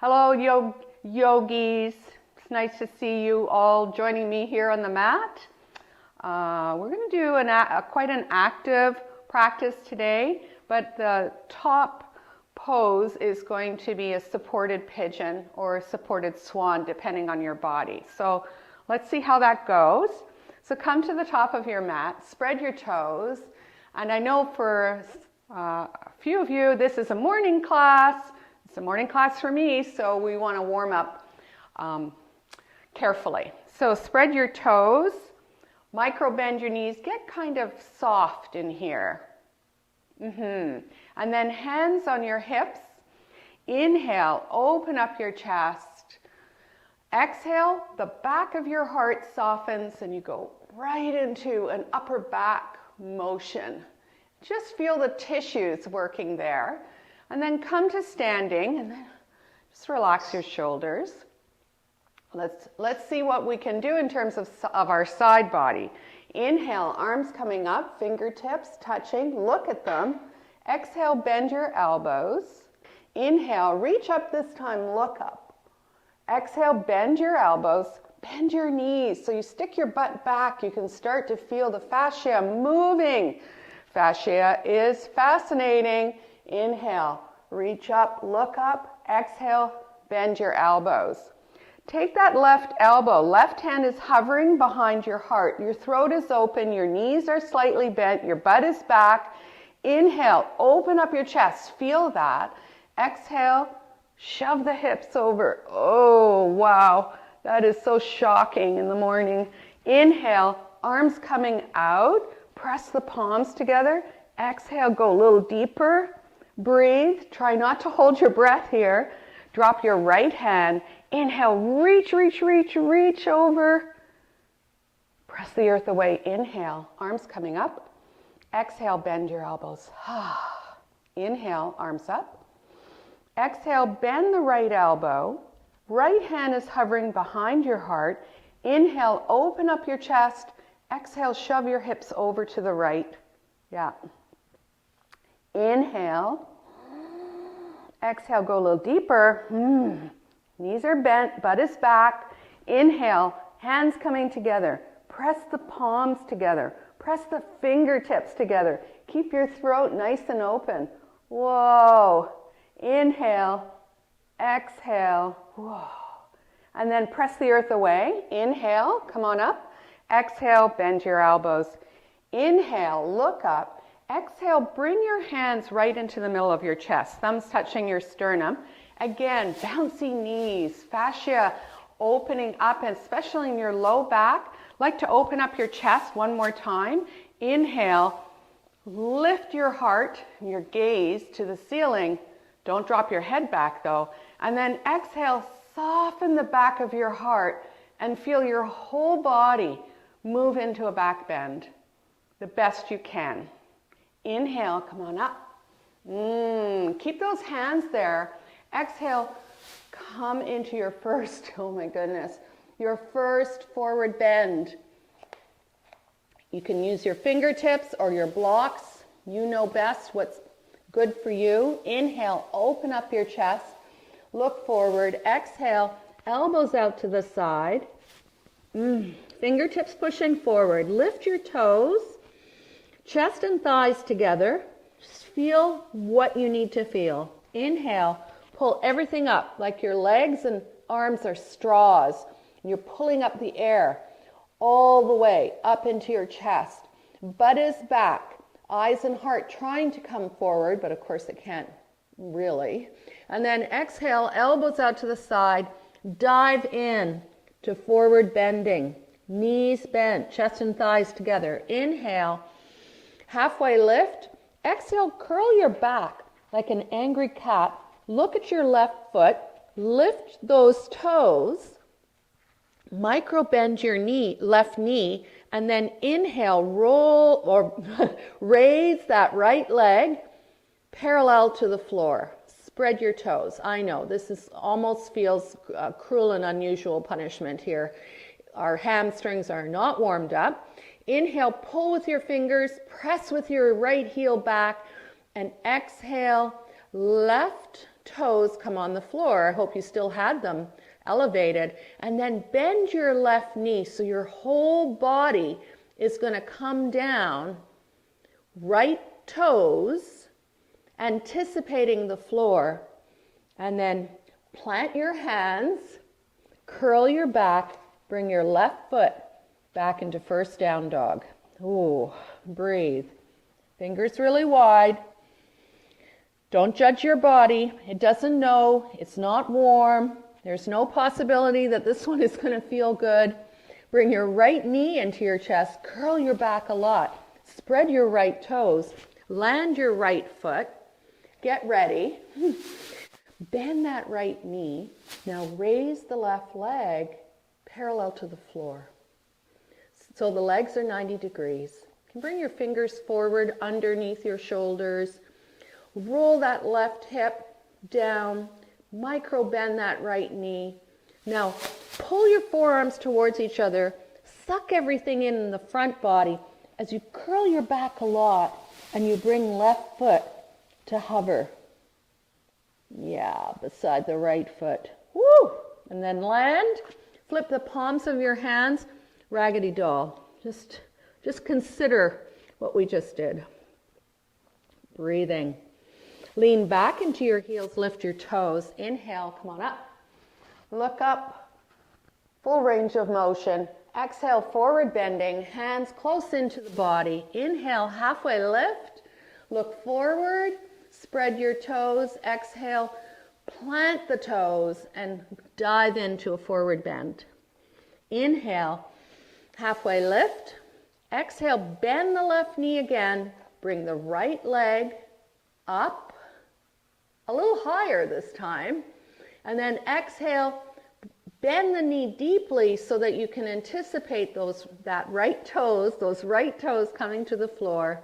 Hello, yogis. It's nice to see you all joining me here on the mat. We're going to do quite an active practice today, but the top pose is going to be a supported pigeon or a supported swan, depending on your body. So let's see how that goes. So come to the top of your mat, spread your toes, and I know for a few of you this is a morning class. It's a morning class for me, so we want to warm up carefully. So spread your toes, micro bend your knees, get kind of soft in here. And then hands on your hips. Inhale, open up your chest. Exhale, the back of your heart softens and you go right into an upper back motion. Just feel the tissues working there. And then come to standing and then just relax your shoulders. Let's see what we can do in terms of our side body. Inhale, arms coming up, fingertips touching, look at them. Exhale, bend your elbows. Inhale, reach up this time, look up. Exhale, bend your elbows, bend your knees. So you stick your butt back, you can start to feel the fascia moving. Fascia is fascinating. Inhale, reach up, look up. Exhale, bend your elbows. Take that left elbow. Left hand is hovering behind your heart. Your throat is open, your knees are slightly bent, your butt is back. Inhale, open up your chest. Feel that. Exhale, shove the hips over. Oh, wow. That is so shocking in the morning. Inhale, arms coming out. Press the palms together. Exhale, go a little deeper. Breathe. Try not to hold your breath here. Drop your right hand. Inhale, reach over. Press the earth away. Inhale, arms coming up. Exhale, bend your elbows. Inhale, arms up. Exhale, bend the right elbow. Right hand is hovering behind your heart. Inhale, open up your chest. Exhale, shove your hips over to the right. Yeah. Inhale. Exhale, go a little deeper. Knees are bent, butt is back. Inhale, hands coming together. Press the palms together. Press the fingertips together. Keep your throat nice and open. Whoa. Inhale, exhale. Whoa. And then press the earth away. Inhale, come on up. Exhale, bend your elbows. Inhale, look up. Exhale, bring your hands right into the middle of your chest, thumbs touching your sternum. Again, bouncy knees, fascia opening up, and especially in your low back. Like to open up your chest one more time. Inhale, lift your heart, your gaze to the ceiling. Don't drop your head back though. And then exhale, soften the back of your heart and feel your whole body move into a back bend the best you can. Inhale, come on up. Keep those hands there. Exhale, come into your first, oh my goodness, your first forward bend. You can use your fingertips or your blocks. You know best what's good for you. Inhale, open up your chest. Look forward. Exhale, elbows out to the side. Fingertips pushing forward. Lift your toes. Chest and thighs together. Just feel what you need to feel. Inhale, pull everything up like your legs and arms are straws. You're pulling up the air all the way up into your chest. Butt is back. Eyes and heart trying to come forward, but of course it can't really. And then exhale, elbows out to the side. Dive in to forward bending. Knees bent, chest and thighs together. Inhale. Halfway lift. Exhale, curl your back like an angry cat. Look at your left foot. Lift those toes. Micro bend your left knee. And then inhale, roll or raise that right leg parallel to the floor. Spread your toes. I know this almost feels cruel and unusual punishment here. Our hamstrings are not warmed up. Inhale, pull with your fingers, press with your right heel back, and exhale, left toes come on the floor. I hope you still had them elevated. And then bend your left knee so your whole body is going to come down, right toes, anticipating the floor. And then plant your hands, curl your back, bring your left foot back into first down dog. Ooh, breathe. Fingers really wide. Don't judge your body. It doesn't know. It's not warm. There's no possibility that this one is going to feel good. Bring your right knee into your chest. Curl your back a lot. Spread your right toes. Land your right foot. Get ready. Bend that right knee. Now raise the left leg parallel to the floor. So the legs are 90 degrees. You can bring your fingers forward underneath your shoulders. Roll that left hip down. Micro bend that right knee. Now pull your forearms towards each other. Suck everything in the front body as you curl your back a lot and you bring left foot to hover. Yeah, beside the right foot. Woo! And then land. Flip the palms of your hands. Raggedy doll. Just consider what we just did. Breathing. Lean back into your heels. Lift your toes. Inhale. Come on up. Look up. Full range of motion. Exhale, forward bending. Hands close into the body. Inhale, halfway lift. Look forward. Spread your toes. Exhale, plant the toes and dive into a forward bend. Inhale, halfway lift. Exhale, bend the left knee again. Bring the right leg up, a little higher this time. And then exhale, bend the knee deeply so that you can anticipate those right toes coming to the floor.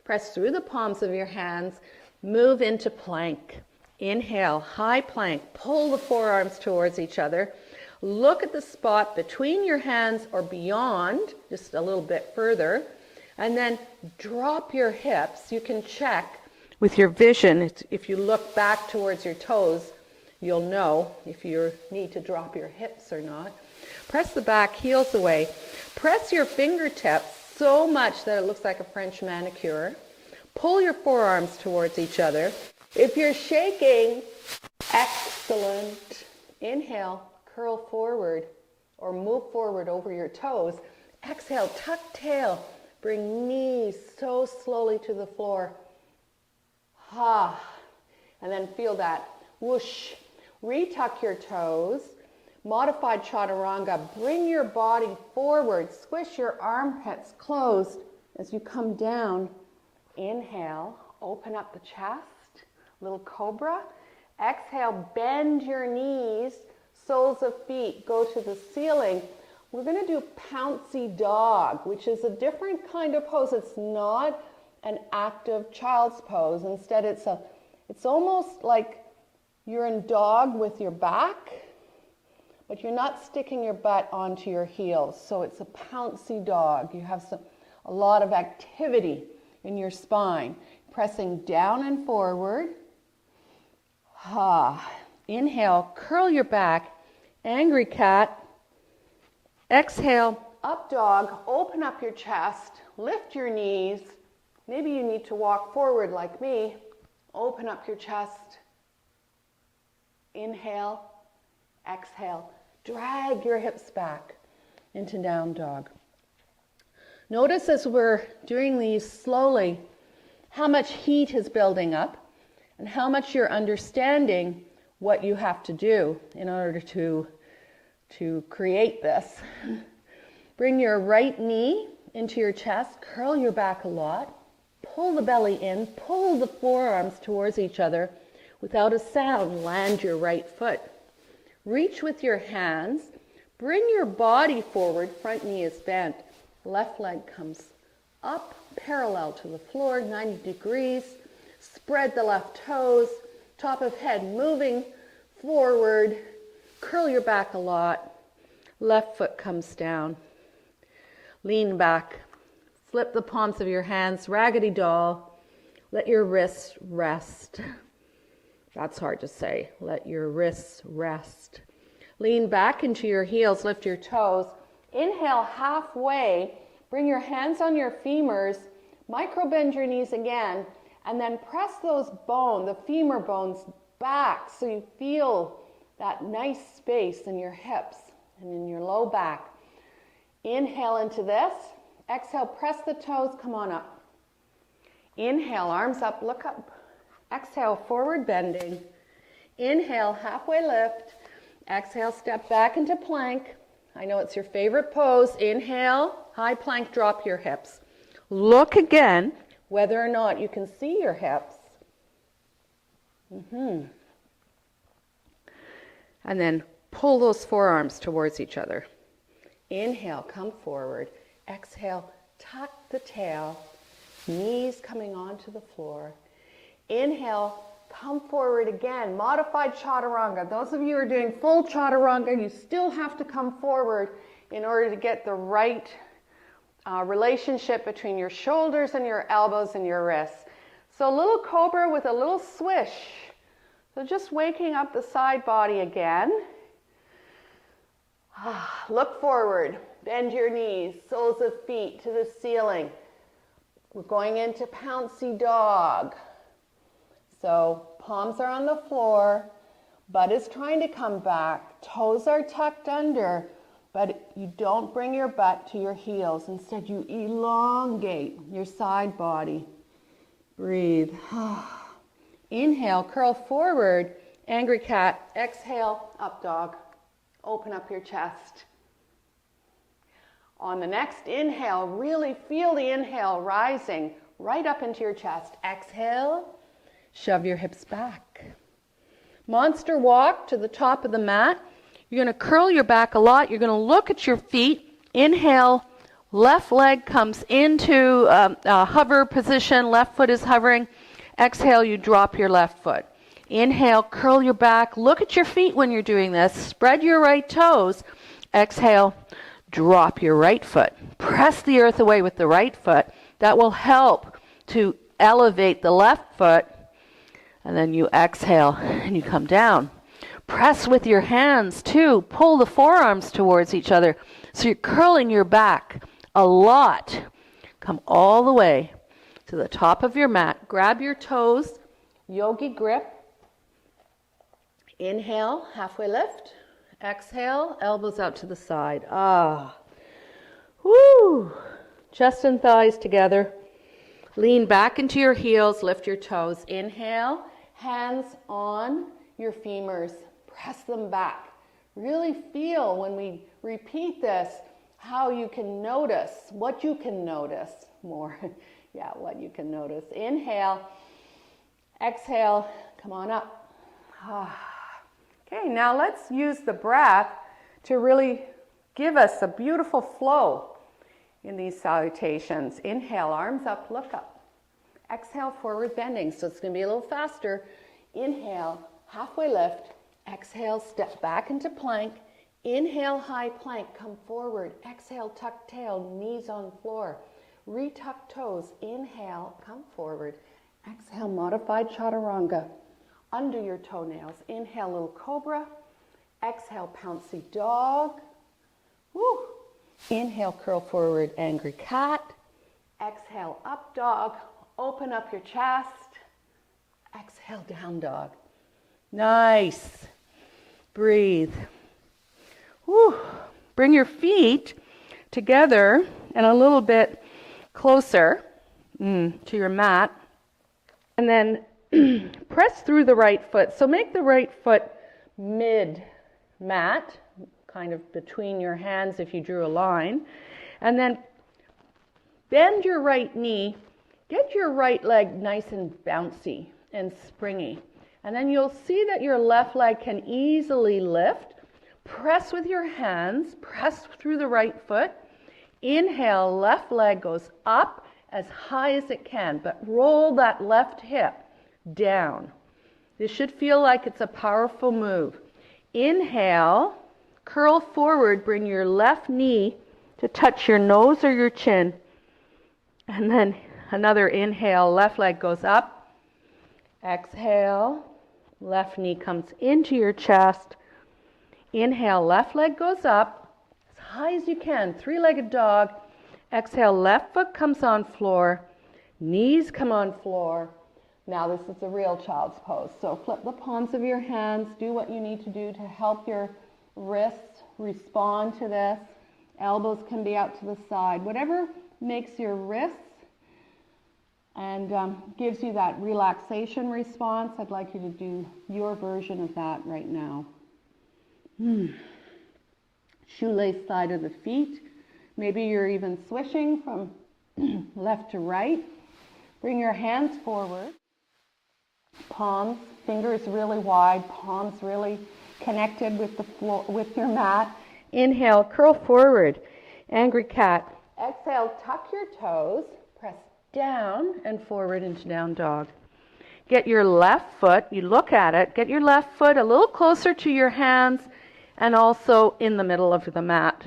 Press through the palms of your hands. Move into plank. Inhale, high plank. Pull the forearms towards each other. Look at the spot between your hands or beyond, just a little bit further. And then drop your hips. You can check with your vision. If you look back towards your toes, you'll know if you need to drop your hips or not. Press the back heels away. Press your fingertips so much that it looks like a French manicure. Pull your forearms towards each other. If you're shaking, excellent. Inhale, curl forward or move forward over your toes. Exhale, tuck tail. Bring knees so slowly to the floor. Ha. And then feel that whoosh. Retuck your toes. Modified chaturanga. Bring your body forward. Squish your armpits closed as you come down. Inhale, open up the chest, little cobra. Exhale, bend your knees, soles of feet go to the ceiling. We're going to do pouncy dog, which is a different kind of pose. It's not an active child's pose. Instead, it's almost like you're in dog with your back, but you're not sticking your butt onto your heels. So it's a pouncy dog. You have a lot of activity in your spine. Pressing down and forward. Ha. Inhale, curl your back. Angry cat. Exhale, up dog. Open up your chest. Lift your knees. Maybe you need to walk forward like me. Open up your chest. Inhale. Exhale. Drag your hips back into down dog. Notice as we're doing these slowly, how much heat is building up and how much you're understanding what you have to do in order to create this. Bring your right knee into your chest, curl your back a lot, pull the belly in, pull the forearms towards each other. Without a sound, land your right foot. Reach with your hands, bring your body forward, front knee is bent. Left leg comes up, parallel to the floor, 90 degrees. Spread the left toes, top of head moving forward. Curl your back a lot. Left foot comes down. Lean back. Flip the palms of your hands, raggedy doll. Let your wrists rest. That's hard to say. Let your wrists rest. Lean back into your heels, lift your toes. Inhale halfway, bring your hands on your femurs, micro bend your knees again, and then press those bones, the femur bones, back so you feel that nice space in your hips and in your low back. Inhale into this. Exhale, press the toes, come on up. Inhale, arms up, look up. Exhale, forward bending. Inhale, halfway lift. Exhale, step back into plank. I know it's your favorite pose. Inhale, high plank, drop your hips. Look again whether or not you can see your hips. And then pull those forearms towards each other. Inhale, come forward. Exhale, tuck the tail. Knees coming onto the floor. Inhale, come forward again. Modified chaturanga. Those of you who are doing full chaturanga, you still have to come forward in order to get the right relationship between your shoulders and your elbows and your wrists. So a little cobra with a little swish. So just waking up the side body again. Look forward. Bend your knees, soles of feet to the ceiling. We're going into Pouncy Dog. So palms are on the floor, butt is trying to come back, toes are tucked under, but you don't bring your butt to your heels. Instead, you elongate your side body. Breathe. Inhale, curl forward, angry cat. Exhale, up dog. Open up your chest. On the next inhale, really feel the inhale rising right up into your chest. Exhale, shove your hips back. Monster walk to the top of the mat. You're going to curl your back a lot. You're going to look at your feet. Inhale, left leg comes into a hover position. Left foot is hovering. Exhale, you drop your left foot. Inhale, curl your back. Look at your feet when you're doing this. Spread your right toes. Exhale, drop your right foot. Press the earth away with the right foot. That will help to elevate the left foot. And then you exhale and you come down. Press with your hands too. Pull the forearms towards each other. So you're curling your back a lot. Come all the way to the top of your mat. Grab your toes. Yogi grip. Inhale, halfway lift. Exhale, elbows out to the side. Woo! Chest and thighs together. Lean back into your heels, lift your toes. Inhale, hands on your femurs. Press them back. Really feel when we repeat this how you can notice, what you can notice more. Yeah, what you can notice. Inhale, exhale, come on up. Okay, now let's use the breath to really give us a beautiful flow in these salutations. Inhale, arms up, look up. Exhale, forward bending. So it's going to be a little faster. Inhale, halfway lift. Exhale, step back into plank. Inhale, high plank, come forward. Exhale, tuck tail, knees on floor. Retuck toes. Inhale, come forward. Exhale, modified chaturanga. Under your toenails. Inhale, little cobra. Exhale, Pouncy Dog. Woo. Inhale, curl forward, angry cat. Exhale, up dog. Open up your chest. Exhale, down dog. Nice. Breathe. Woo. Bring your feet together and a little bit closer to your mat. And then press through the right foot. So make the right foot mid-mat, kind of between your hands if you drew a line. And then bend your right knee. Get your right leg nice and bouncy and springy. And then you'll see that your left leg can easily lift. Press with your hands. Press through the right foot. Inhale, left leg goes up as high as it can, but roll that left hip down. This should feel like it's a powerful move. Inhale, curl forward, bring your left knee to touch your nose or your chin. And then another inhale, left leg goes up. Exhale, Left knee comes into your chest. Inhale, left leg goes up as high as you can, three-legged dog. Exhale, left foot comes on floor, knees come on floor. Now this is a real child's pose. So flip the palms of your hands, do what you need to do to help your wrists respond to this. Elbows can be out to the side, whatever makes your wrists and gives you that relaxation response. I'd like you to do your version of that right now. Shoelace side of the feet. Maybe you're even swishing from left to right. Bring your hands forward. Palms, fingers really wide, palms really connected with the floor, with your mat. Inhale, curl forward, angry cat. Exhale, tuck your toes, press down and forward into down dog. Get your left foot, you look at it, get your left foot a little closer to your hands and also in the middle of the mat.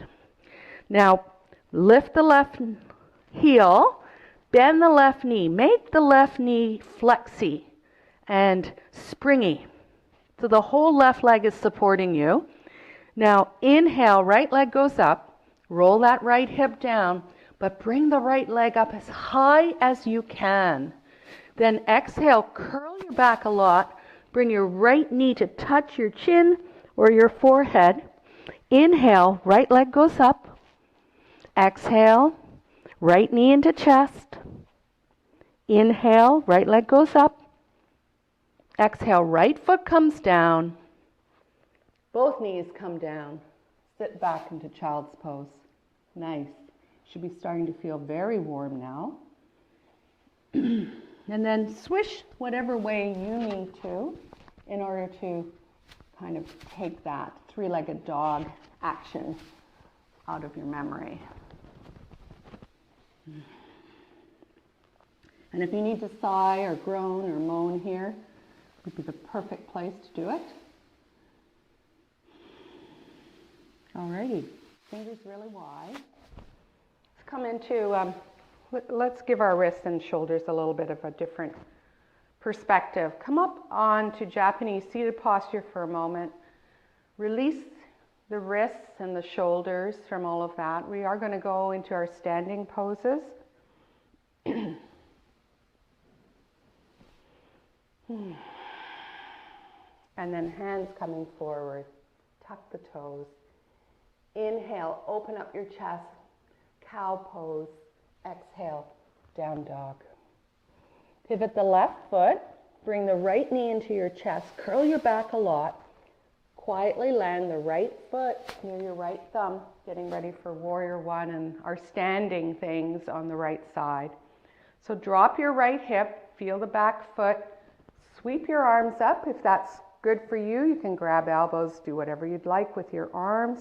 Now, lift the left heel, bend the left knee, make the left knee flexy and springy. So the whole left leg is supporting you. Now, inhale, right leg goes up, roll that right hip down, but bring the right leg up as high as you can. Then exhale, curl your back a lot, bring your right knee to touch your chin or your forehead. Inhale, right leg goes up. Exhale, right knee into chest. Inhale, right leg goes up. Exhale, right foot comes down. Both knees come down. Sit back into child's pose. Nice. Should be starting to feel very warm now. And then swish whatever way you need to in order to kind of take that three-legged dog action out of your memory. And if you need to sigh or groan or moan here, it would be the perfect place to do it. Alrighty, fingers really wide. Let's come into, let's give our wrists and shoulders a little bit of a different perspective. Come up onto Japanese seated posture for a moment. Release the wrists and the shoulders from all of that. We are going to go into our standing poses. And then hands coming forward. Tuck the toes. Inhale, open up your chest. Cow pose. Exhale, down dog. Pivot the left foot. Bring the right knee into your chest. Curl your back a lot. Quietly land the right foot near your right thumb. Getting ready for warrior one and our standing things on the right side. So drop your right hip. Feel the back foot. Sweep your arms up. If that's good for you, you can grab elbows, do whatever you'd like with your arms.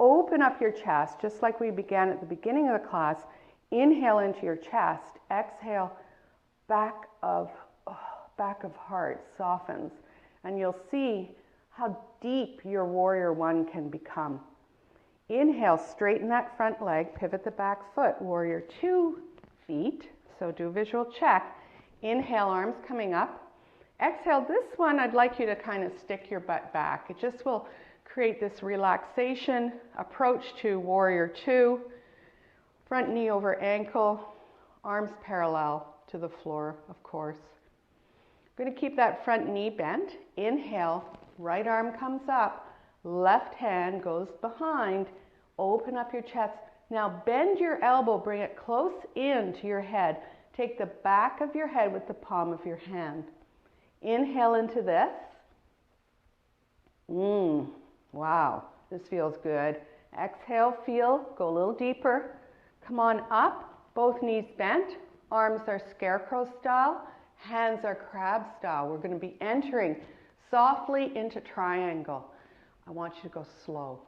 Open up your chest, just like we began at the beginning of the class. Inhale into your chest. Exhale, back of heart softens. And you'll see how deep your warrior one can become. Inhale, straighten that front leg, pivot the back foot, warrior 2 feet. So do a visual check. Inhale, arms coming up. Exhale, this one I'd like you to kind of stick your butt back. It just will create this relaxation approach to warrior 2. Front knee over ankle, arms parallel to the floor, of course. I'm going to keep that front knee bent. Inhale, right arm comes up, left hand goes behind. Open up your chest. Now bend your elbow, bring it close in to your head. Take the back of your head with the palm of your hand. Inhale into this. Wow, this feels good. Exhale, feel, go a little deeper. Come on up, both knees bent. Arms are scarecrow style, hands are crab style. We're going to be entering softly into triangle. I want you to go slow.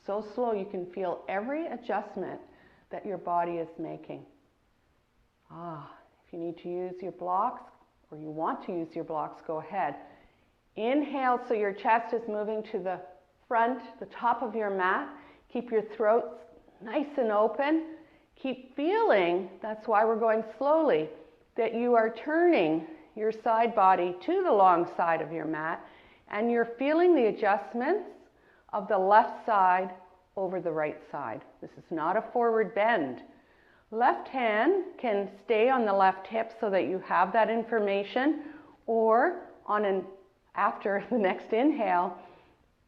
So slow you can feel every adjustment that your body is making. If you need to use your blocks, or you want to use your blocks, go ahead. Inhale, so your chest is moving to the front, the top of your mat. Keep your throat nice and open. Keep feeling, that's why we're going slowly, that you are turning your side body to the long side of your mat, and you're feeling the adjustments of the left side over the right side. This is not a forward bend. Left hand can stay on the left hip so that you have that information, or after the next inhale,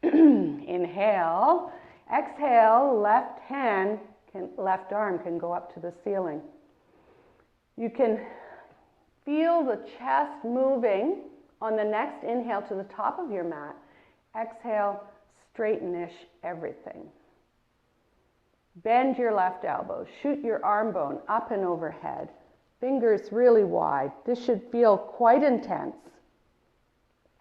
inhale, exhale, left arm can go up to the ceiling. You can feel the chest moving on the next inhale to the top of your mat. Exhale, straighten-ish everything. Bend your left elbow. Shoot your arm bone up and overhead. Fingers really wide. This should feel quite intense.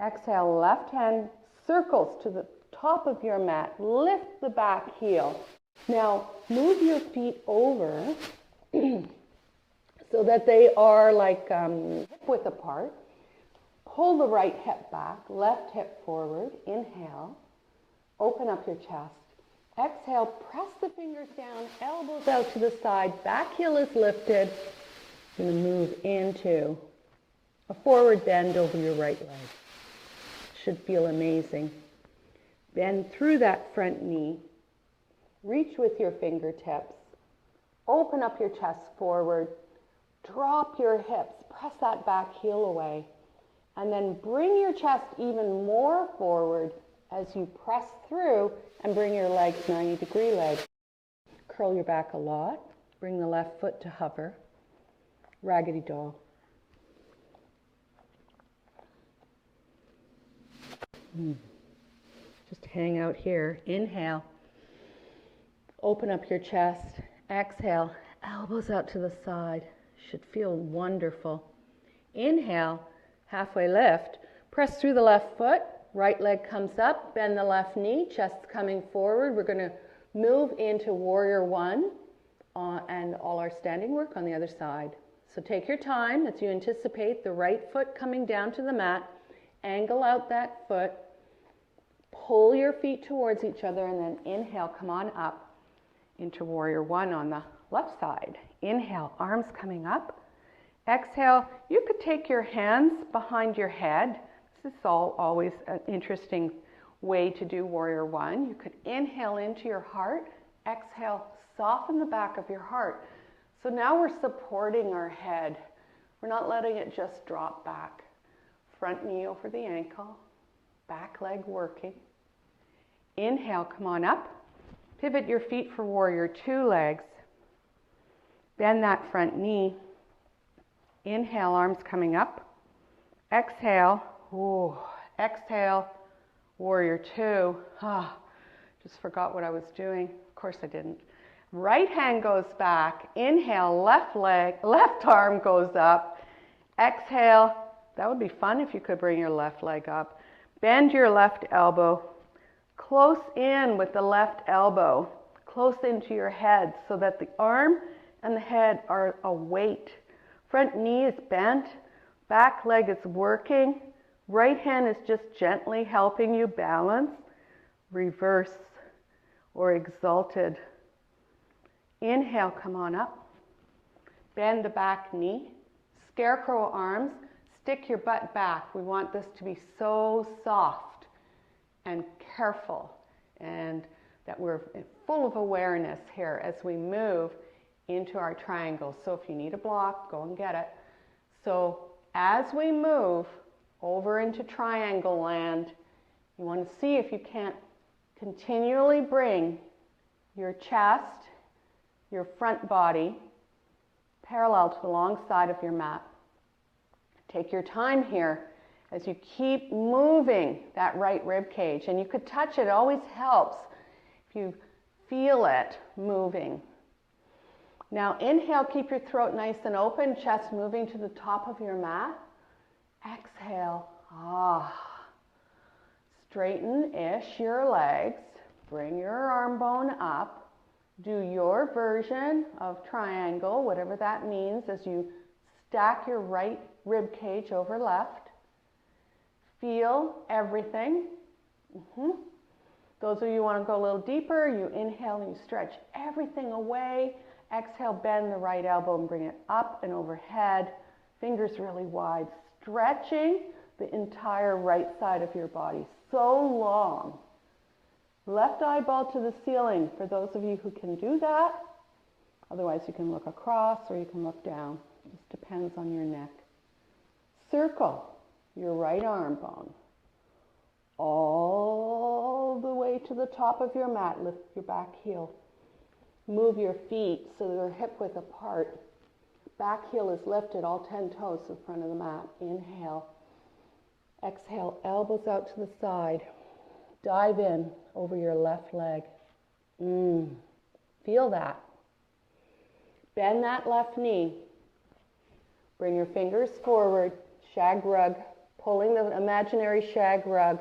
Exhale, left hand circles to the top of your mat. Lift the back heel. Now, move your feet over so that they are like hip width apart. Pull the right hip back, left hip forward. Inhale. Open up your chest. Exhale, press the fingers down, elbows out to the side, back heel is lifted. You're going to move into a forward bend over your right leg. Should feel amazing. Bend through that front knee. Reach with your fingertips. Open up your chest forward. Drop your hips. Press that back heel away. And then bring your chest even more forward as you press through and bring your legs 90-degree legs. Curl your back a lot. Bring the left foot to hover. Raggedy dog. Just hang out here. Inhale. Open up your chest. Exhale. Elbows out to the side. Should feel wonderful. Inhale. Halfway lift. Press through the left foot. Right leg comes up. Bend the left knee. Chest coming forward. We're going to move into warrior one and all our standing work on the other side. So take your time as you anticipate the right foot coming down to the mat. Angle out that foot. Pull your feet towards each other and then inhale, come on up into warrior one on the left side. Inhale, arms coming up. Exhale, you could take your hands behind your head. This is always an interesting way to do warrior one. You could inhale into your heart. Exhale, soften the back of your heart. So now we're supporting our head. We're not letting it just drop back. Front knee over the ankle. Back leg working. Inhale, come on up. Pivot your feet for warrior two legs. Bend that front knee. Inhale, arms coming up. Exhale. Ooh. Exhale, warrior two. Just forgot what I was doing. Of course I didn't. Right hand goes back. Inhale, left arm goes up. Exhale. That would be fun if you could bring your left leg up. Bend your left elbow. Close in with the left elbow. Close into your head so that the arm and the head are a weight. Front knee is bent. Back leg is working. Right hand is just gently helping you balance. Reverse or exalted. Inhale, come on up. Bend the back knee. Scarecrow arms. Stick your butt back. We want this to be so soft and careful, and that we're full of awareness here as we move into our triangle. So if you need a block, go and get it. So as we move over into triangle land, you want to see if you can't continually bring your chest, your front body, parallel to the long side of your mat. Take your time here as you keep moving that right rib cage. And you could touch it, it always helps if you feel it moving. Now inhale, keep your throat nice and open, chest moving to the top of your mat. Exhale, straighten-ish your legs. Bring your arm bone up. Do your version of triangle, whatever that means, as you stack your right rib cage over left. Feel everything. Those of you who want to go a little deeper, you inhale and you stretch everything away. Exhale, bend the right elbow and bring it up and overhead. Fingers really wide. stretching the entire right side of your body. So long. Left eyeball to the ceiling for those of you who can do that. Otherwise you can look across or you can look down. It just depends on your neck. Circle your right arm bone all the way to the top of your mat. Lift your back heel. Move your feet so they're hip width apart. Back heel is lifted, all 10 toes in front of the mat. Inhale. Exhale, elbows out to the side. Dive in over your left leg. Feel that. Bend that left knee. Bring your fingers forward. Shag rug. Pulling the imaginary shag rug.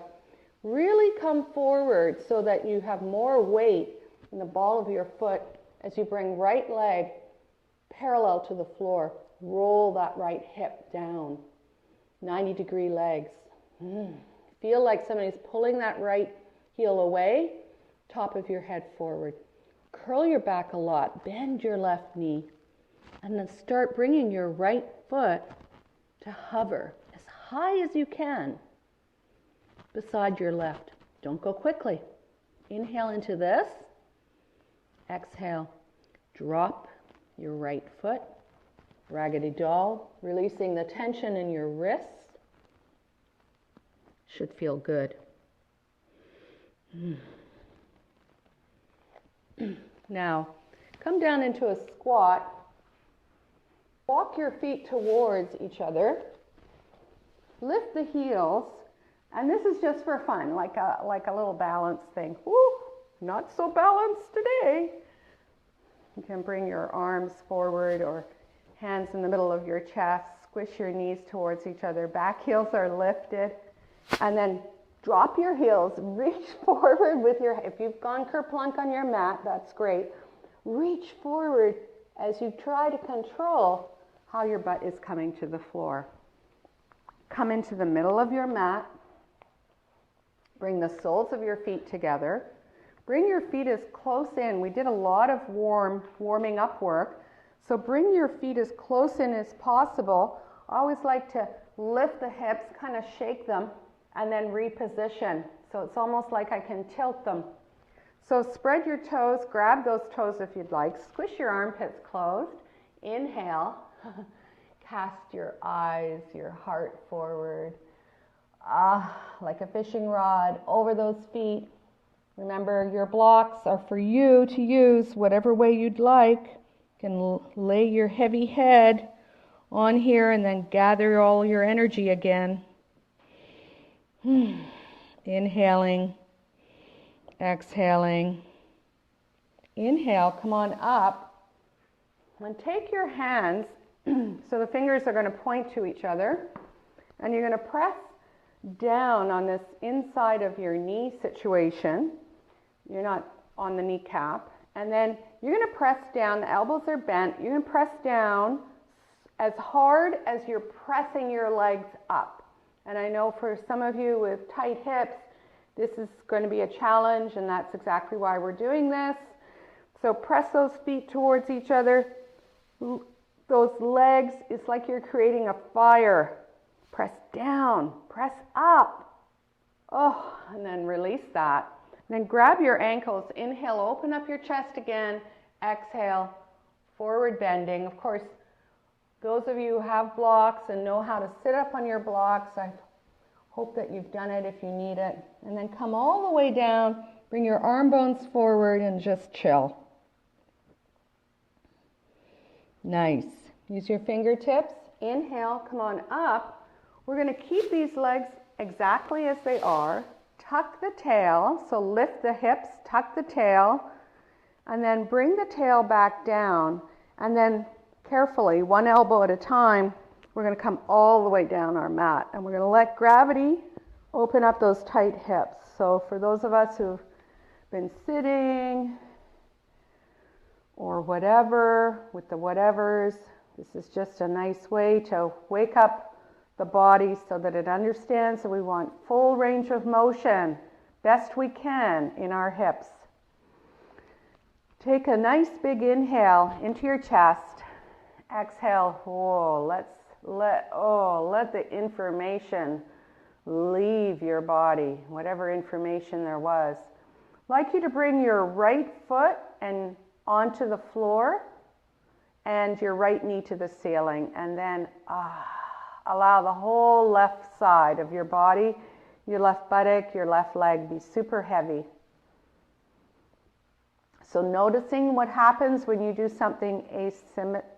Really come forward so that you have more weight in the ball of your foot as you bring right leg parallel to the floor. Roll that right hip down. 90-degree legs. Feel like somebody's pulling that right heel away, top of your head forward. Curl your back a lot. Bend your left knee. And then start bringing your right foot to hover as high as you can beside your left. Don't go quickly. Inhale into this. Exhale. Drop your right foot. Raggedy doll. Releasing the tension in your wrist. Should feel good. Now, come down into a squat. Walk your feet towards each other. Lift the heels. And this is just for fun, like a little balance thing. Woo! Not so balanced today. You can bring your arms forward or hands in the middle of your chest. Squish your knees towards each other. Back heels are lifted. And then drop your heels. Reach forward with your, if you've gone kerplunk on your mat, that's great. Reach forward as you try to control how your butt is coming to the floor. Come into the middle of your mat. Bring the soles of your feet together. Bring your feet as close in. We did a lot of warming up work. So bring your feet as close in as possible. I always like to lift the hips, kind of shake them, and then reposition. So it's almost like I can tilt them. So spread your toes, grab those toes if you'd like. Squish your armpits closed. Inhale. Cast your eyes, your heart forward. Like a fishing rod over those feet. Remember, your blocks are for you to use whatever way you'd like. You can lay your heavy head on here and then gather all your energy again. Inhaling, exhaling. Inhale, come on up. And take your hands, so the fingers are going to point to each other. And you're going to press down on this inside of your knee situation. You're not on the kneecap. And then you're going to press down. The elbows are bent. You're going to press down as hard as you're pressing your legs up. And I know for some of you with tight hips, this is going to be a challenge, and that's exactly why we're doing this. So press those feet towards each other. Those legs, it's like you're creating a fire. Press down, press up. Oh, and then release that. And then grab your ankles. Inhale, open up your chest again. Exhale, forward bending. Of course, those of you who have blocks and know how to sit up on your blocks, I hope that you've done it if you need it. And then come all the way down. Bring your arm bones forward and just chill. Nice. Use your fingertips. Inhale, come on up. We're going to keep these legs exactly as they are. Tuck the tail, so lift the hips, tuck the tail, and then bring the tail back down. And then carefully, one elbow at a time, we're going to come all the way down our mat. And we're going to let gravity open up those tight hips. So for those of us who've been sitting or whatever, with the whatevers, this is just a nice way to wake up the body so that it understands that we want full range of motion, best we can in our hips. Take a nice big inhale into your chest. Exhale, whoa, let's let the information leave your body, whatever information there was. I'd like you to bring your right foot and onto the floor and your right knee to the ceiling, and then allow the whole left side of your body, your left buttock, your left leg be super heavy. So noticing what happens when you do something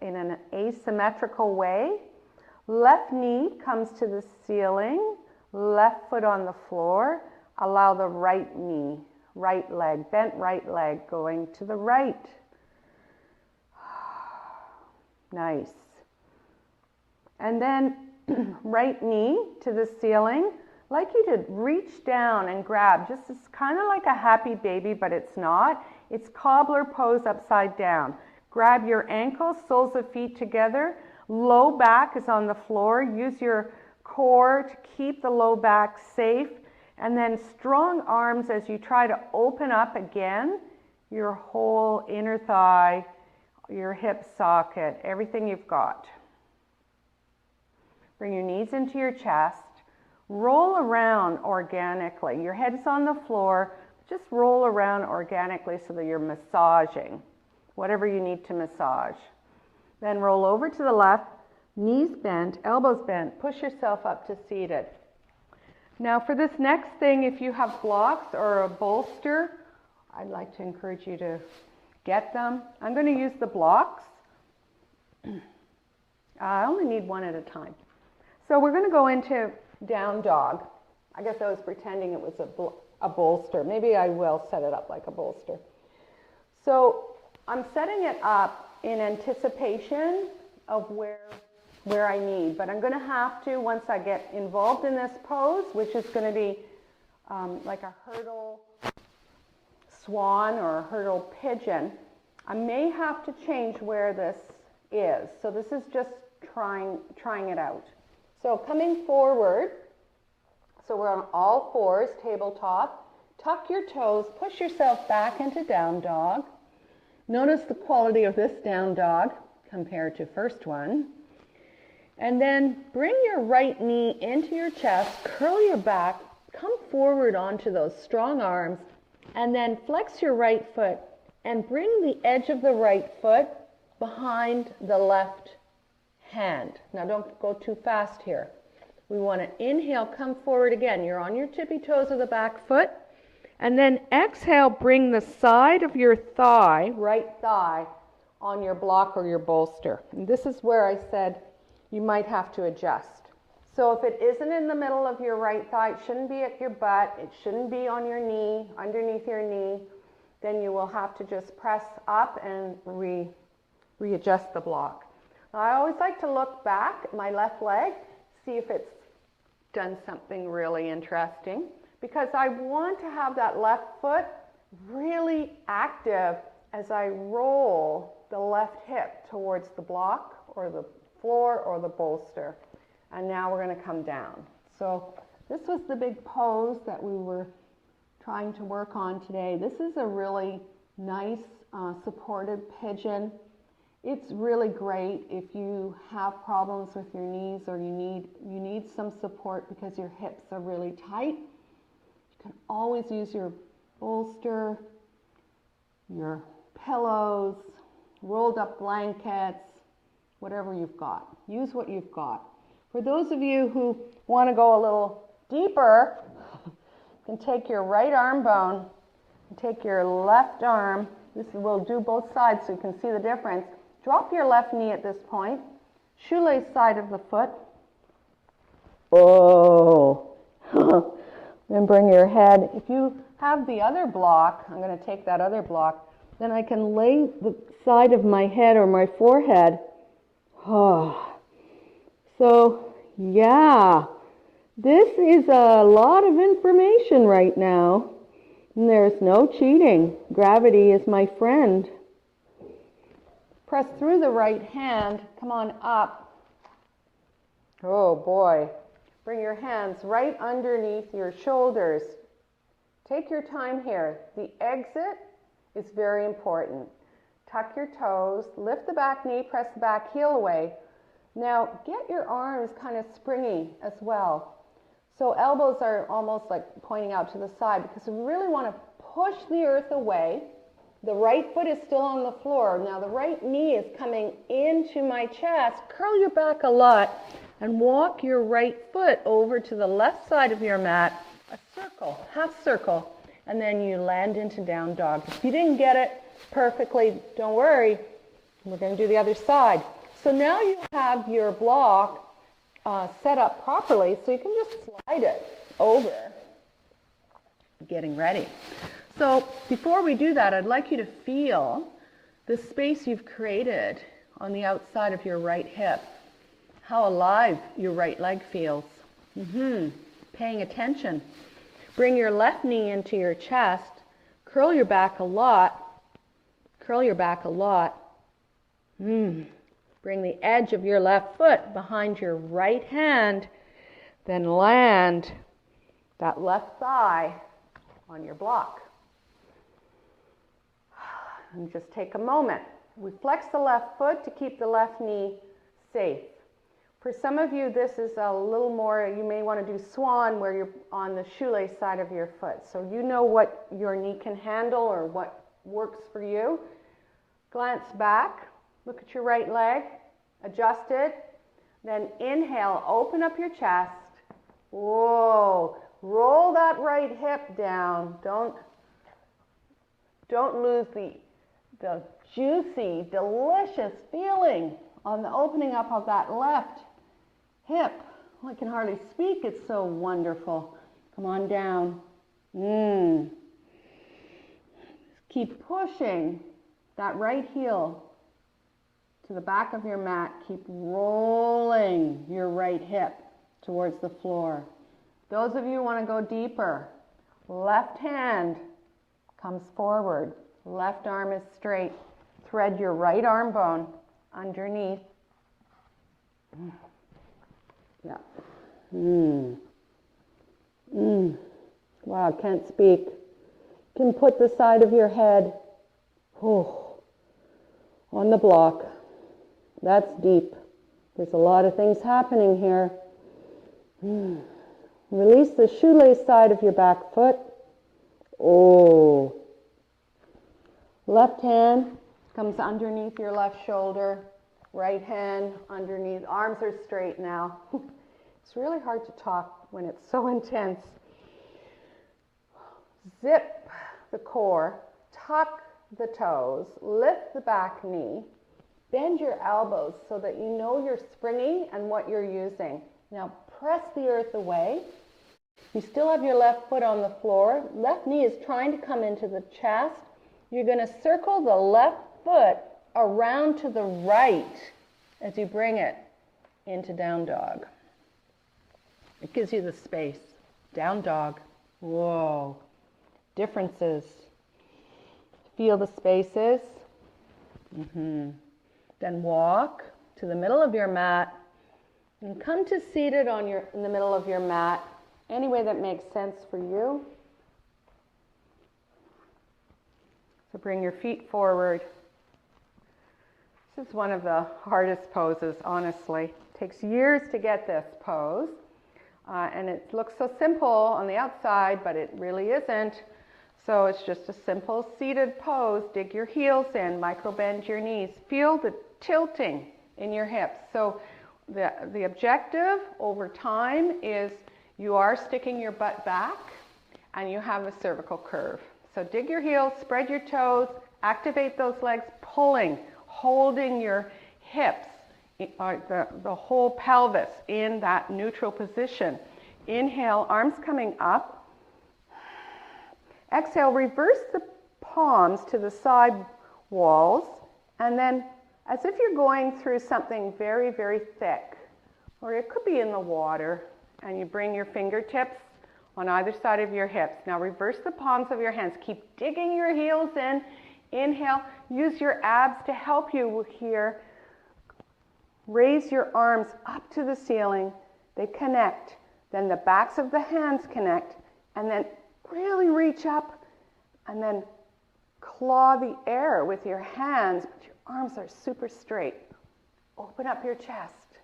in an asymmetrical way. Left knee comes to the ceiling, left foot on the floor. Allow the right knee, right leg, bent right leg going to the right. Nice. And then right knee to the ceiling. I'd like you to reach down and grab, just it's kind of like a happy baby, but it's not. It's cobbler pose upside down. Grab your ankles, soles of feet together. Low back is on the floor. Use your core to keep the low back safe. And then strong arms as you try to open up again your whole inner thigh, your hip socket, everything you've got. Bring your knees into your chest. Roll around organically. Your head's on the floor. Just roll around organically so that you're massaging whatever you need to massage. Then roll over to the left, knees bent, elbows bent. Push yourself up to seated. Now for this next thing, if you have blocks or a bolster, I'd like to encourage you to get them. I'm going to use the blocks. I only need one at a time. So we're going to go into down dog. I guess I was pretending it was a bolster. Maybe I will set it up like a bolster. So I'm setting it up in anticipation of where I need, but I'm going to have to, once I get involved in this pose, which is going to be like a hurdle swan or a hurdle pigeon, I may have to change where this is. So this is just trying it out. So coming forward, so we're on all fours, tabletop. Tuck your toes, push yourself back into down dog. Notice the quality of this down dog compared to first one. And then bring your right knee into your chest, curl your back, come forward onto those strong arms, and then flex your right foot and bring the edge of the right foot behind the left hand. Now don't go too fast here. We want to inhale, come forward again. You're on your tippy toes of the back foot. And then exhale, bring the side of your thigh, right thigh, on your block or your bolster. And this is where I said you might have to adjust. So if it isn't in the middle of your right thigh, it shouldn't be at your butt, it shouldn't be on your knee, underneath your knee, then you will have to just press up and readjust the block. Now, I always like to look back at my left leg, see if it's done something really interesting, because I want to have that left foot really active as I roll the left hip towards the block or the floor or the bolster. And now we're going to come down. So this was the big pose that we were trying to work on today. This is a really nice supported pigeon. It's really great if you have problems with your knees or you need some support because your hips are really tight. You can always use your bolster, your pillows, rolled up blankets, whatever you've got. Use what you've got. For those of you who want to go a little deeper, you can take your right arm bone and take your left arm. This will do both sides so you can see the difference. Drop your left knee at this point. Shoelace side of the foot. Oh. Then bring your head. If you have the other block, I'm going to take that other block, then I can lay the side of my head or my forehead. Oh. So, yeah, this is a lot of information right now, and there's no cheating. Gravity is my friend. Press through the right hand, come on up. Oh boy, bring your hands right underneath your shoulders. Take your time here. The exit is very important. Tuck your toes, lift the back knee, press the back heel away. Now get your arms kind of springy as well. So elbows are almost like pointing out to the side because we really want to push the earth away. The right foot is still on the floor. Now the right knee is coming into my chest. Curl your back a lot and walk your right foot over to the left side of your mat, a circle, half circle, and then you land into down dog. If you didn't get it perfectly, don't worry. We're going to do the other side. So now you have your block set up properly, so you can just slide it over, getting ready. So before we do that, I'd like you to feel the space you've created on the outside of your right hip, how alive your right leg feels. Paying attention. Bring your left knee into your chest, curl your back a lot, curl your back a lot. Bring the edge of your left foot behind your right hand, then land that left thigh on your block. And just take a moment. We flex the left foot to keep the left knee safe. For some of you, this is a little more, you may want to do Swan where you're on the shoelace side of your foot. So you know what your knee can handle or what works for you. Glance back, look at your right leg, adjust it. Then inhale, open up your chest. Whoa, roll that right hip down. Don't lose the juicy, delicious feeling on the opening up of that left hip. I can hardly speak. It's so wonderful. Come on down. Keep pushing that right heel to the back of your mat. Keep rolling your right hip towards the floor. Those of you who want to go deeper, left hand comes forward. Left arm is straight. Thread your right arm bone underneath. Yeah. Wow, can't speak. You can put the side of your head on the block. That's deep. There's a lot of things happening here. Release the shoelace side of your back foot. Left hand comes underneath your left shoulder. Right hand underneath. Arms are straight now. It's really hard to talk when it's so intense. Zip the core. Tuck the toes. Lift the back knee. Bend your elbows so that you know you're springy and what you're using. Now press the earth away. You still have your left foot on the floor. Left knee is trying to come into the chest. You're going to circle the left foot around to the right as you bring it into down dog. It gives you the space. Down dog. Whoa. Differences. Feel the spaces. Then walk to the middle of your mat and come to seated in the middle of your mat, any way that makes sense for you. So bring your feet forward. This is one of the hardest poses, honestly. It takes years to get this pose. And it looks so simple on the outside, but it really isn't. So it's just a simple seated pose. Dig your heels in, micro bend your knees. Feel the tilting in your hips. So the objective over time is you are sticking your butt back and you have a cervical curve. So dig your heels, spread your toes, activate those legs, pulling, holding your hips, the whole pelvis in that neutral position. Inhale, arms coming up. Exhale, reverse the palms to the side walls, and then as if you're going through something very, very thick, or it could be in the water, and you bring your fingertips on either side of your hips. Now reverse the palms of your hands. Keep digging your heels in. Inhale, use your abs to help you here. Raise your arms up to the ceiling. They connect. Then the backs of the hands connect. And then really reach up and then claw the air with your hands, but your arms are super straight. Open up your chest.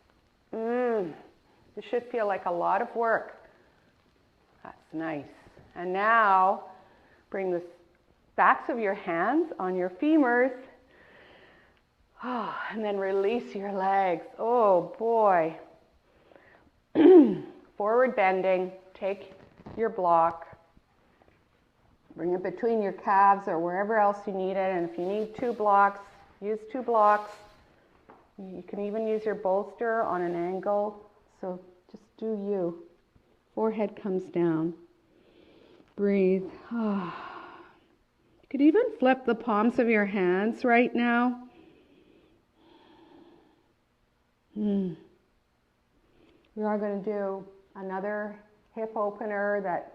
This should feel like a lot of work. That's nice. And now, bring the backs of your hands on your femurs. Oh, and then release your legs. Oh boy. Forward bending. Take your block. Bring it between your calves or wherever else you need it. And if you need 2 blocks, use 2 blocks. You can even use your bolster on an angle. So just do you. Forehead comes down. Breathe. You could even flip the palms of your hands right now. We are going to do another hip opener that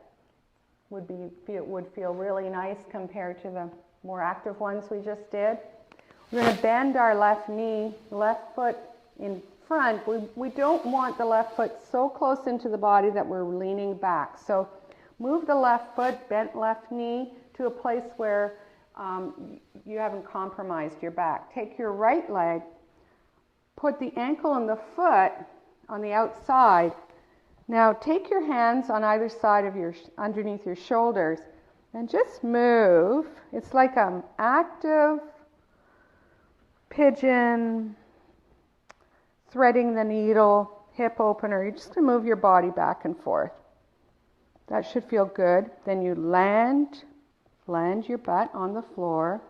would feel really nice compared to the more active ones we just did. We're going to bend our left knee, left foot in front. We don't want the left foot so close into the body that we're leaning back. So move the left foot, bent left knee to a place where you haven't compromised your back. Take your right leg, put the ankle and the foot on the outside. Now take your hands on either side of underneath your shoulders and just move. It's like an active pigeon, threading the needle, hip opener. You're just going to move your body back and forth. That should feel good. Then you land your butt on the floor,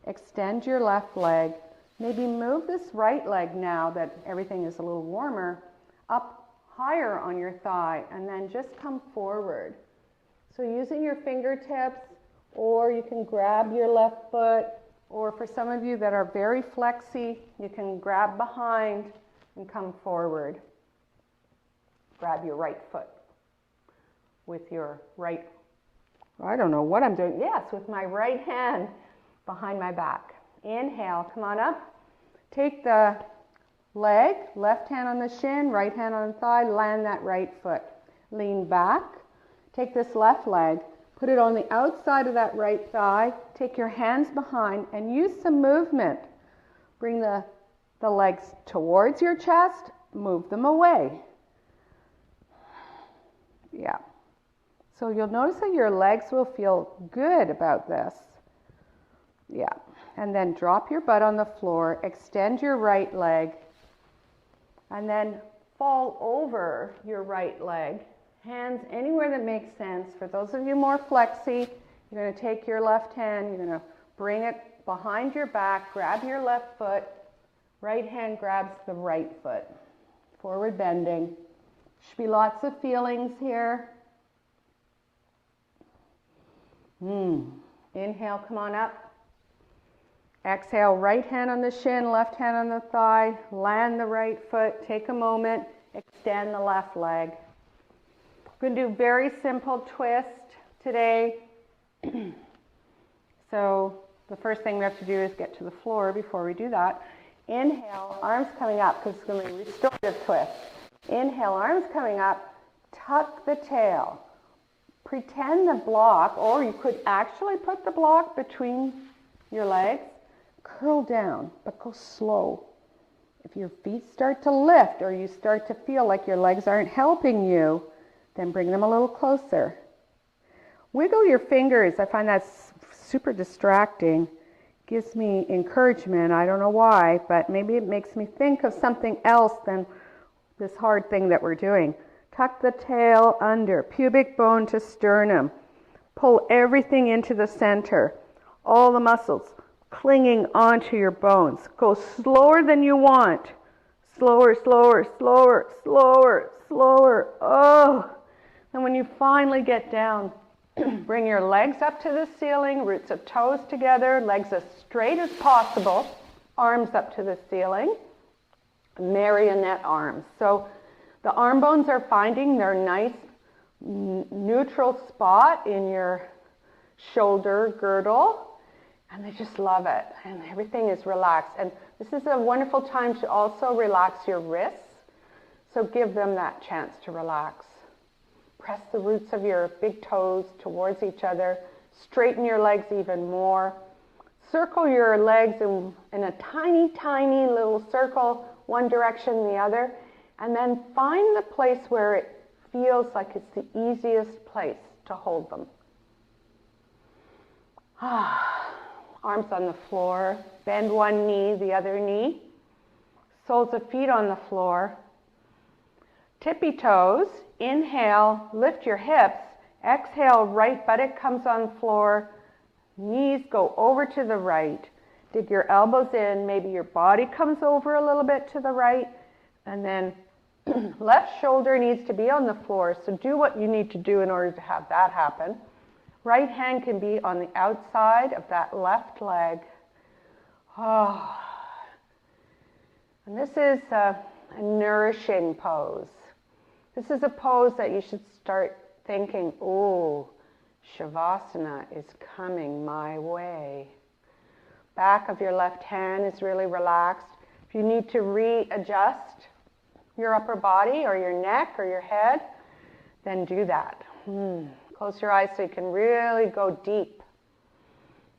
extend your left leg. Maybe move this right leg now that everything is a little warmer, up higher on your thigh, and then just come forward. So using your fingertips, or you can grab your left foot, or for some of you that are very flexy, you can grab behind and come forward. Grab your right foot with your right, I don't know what I'm doing. Yes, with my right hand behind my back. Inhale, come on up. Take the leg, left hand on the shin, right hand on the thigh, land that right foot. Lean back. Take this left leg, put it on the outside of that right thigh. Take your hands behind and use some movement. Bring the legs towards your chest, move them away. Yeah. So you'll notice that your legs will feel good about this. Yeah. And then drop your butt on the floor, extend your right leg, and then fall over your right leg. Hands anywhere that makes sense. For those of you more flexy, you're going to take your left hand, you're going to bring it behind your back, grab your left foot, right hand grabs the right foot. Forward bending. Should be lots of feelings here. Inhale, come on up. Exhale, right hand on the shin, left hand on the thigh, land the right foot, take a moment, extend the left leg. We're going to do very simple twist today. So the first thing we have to do is get to the floor before we do that. Inhale, arms coming up because it's going to be a restorative twist. Inhale, arms coming up, tuck the tail. Pretend the block, or you could actually put the block between your legs. Curl down, but go slow. If your feet start to lift or you start to feel like your legs aren't helping you, then bring them a little closer. Wiggle your fingers. I find that's super distracting. Gives me encouragement. I don't know why, but maybe it makes me think of something else than this hard thing that we're doing. Tuck the tail under, pubic bone to sternum. Pull everything into the center. All the muscles clinging onto your bones. Go slower than you want. Slower, slower, slower, slower, slower. Oh! And when you finally get down, bring your legs up to the ceiling, roots of toes together, legs as straight as possible, arms up to the ceiling, marionette arms. So the arm bones are finding their nice neutral spot in your shoulder girdle, and they just love it, and everything is relaxed. And this is a wonderful time to also relax your wrists, so give them that chance to relax. Press the roots of your big toes towards each other. Straighten your legs even more. Circle your legs in a tiny, tiny little circle, one direction, the other. And then find the place where it feels like it's the easiest place to hold them. Arms on the floor. Bend one knee, the other knee. Soles of feet on the floor. Tippy toes. Inhale, lift your hips. Exhale, right buttock comes on the floor. Knees go over to the right. Dig your elbows in. Maybe your body comes over a little bit to the right. And then left shoulder needs to be on the floor. So do what you need to do in order to have that happen. Right hand can be on the outside of that left leg. Oh. And this is a nourishing pose. This is a pose that you should start thinking, oh, Shavasana is coming my way. Back of your left hand is really relaxed. If you need to readjust your upper body or your neck or your head, then do that. Close your eyes so you can really go deep.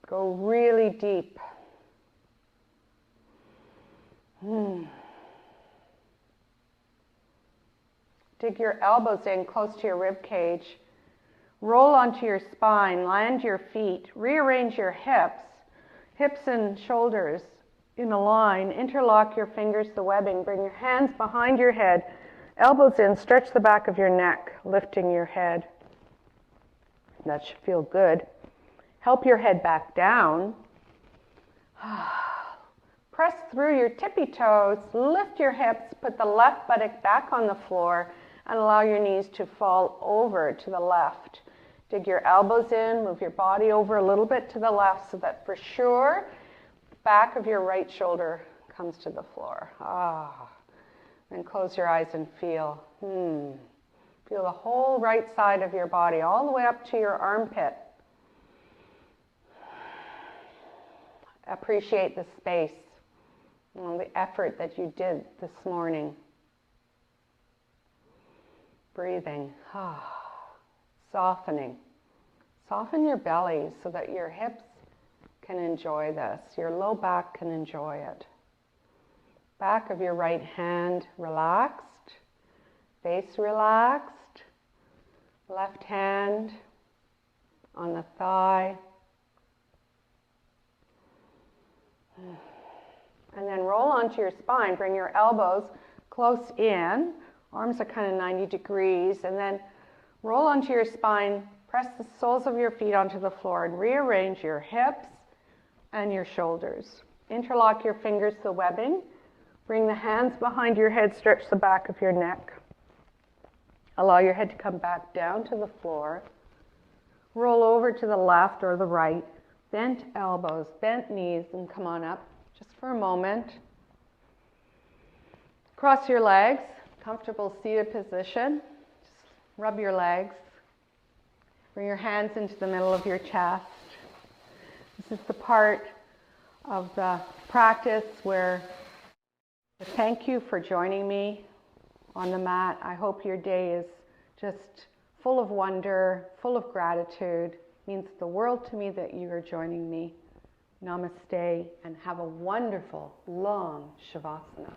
Go really deep. Dig your elbows in close to your rib cage. Roll onto your spine, land your feet, rearrange your hips and shoulders in a line. Interlock your fingers, the webbing. Bring your hands behind your head, elbows in, stretch the back of your neck, lifting your head. That should feel good. Help your head back down. Press through your tippy toes, lift your hips, put the left buttock back on the floor, and allow your knees to fall over to the left. Dig your elbows in, move your body over a little bit to the left so that for sure the back of your right shoulder comes to the floor. Then close your eyes and feel. Feel the whole right side of your body all the way up to your armpit. Appreciate the space and the effort that you did this morning. Breathing. Softening. Soften your belly so that your hips can enjoy this. Your low back can enjoy it. Back of your right hand relaxed. Face relaxed. Left hand on the thigh. And then roll onto your spine. Bring your elbows close in. Arms are kind of 90 degrees. And then roll onto your spine. Press the soles of your feet onto the floor and rearrange your hips and your shoulders. Interlock your fingers, the webbing. Bring the hands behind your head. Stretch the back of your neck. Allow your head to come back down to the floor. Roll over to the left or the right. Bent elbows, bent knees, and come on up just for a moment. Cross your legs, comfortable seated position. Just rub your legs. Bring your hands into the middle of your chest. This is the part of the practice where I thank you for joining me on the mat. I hope your day is just full of wonder, full of gratitude. It means the world to me that you are joining me. Namaste, and have a wonderful, long Shavasana.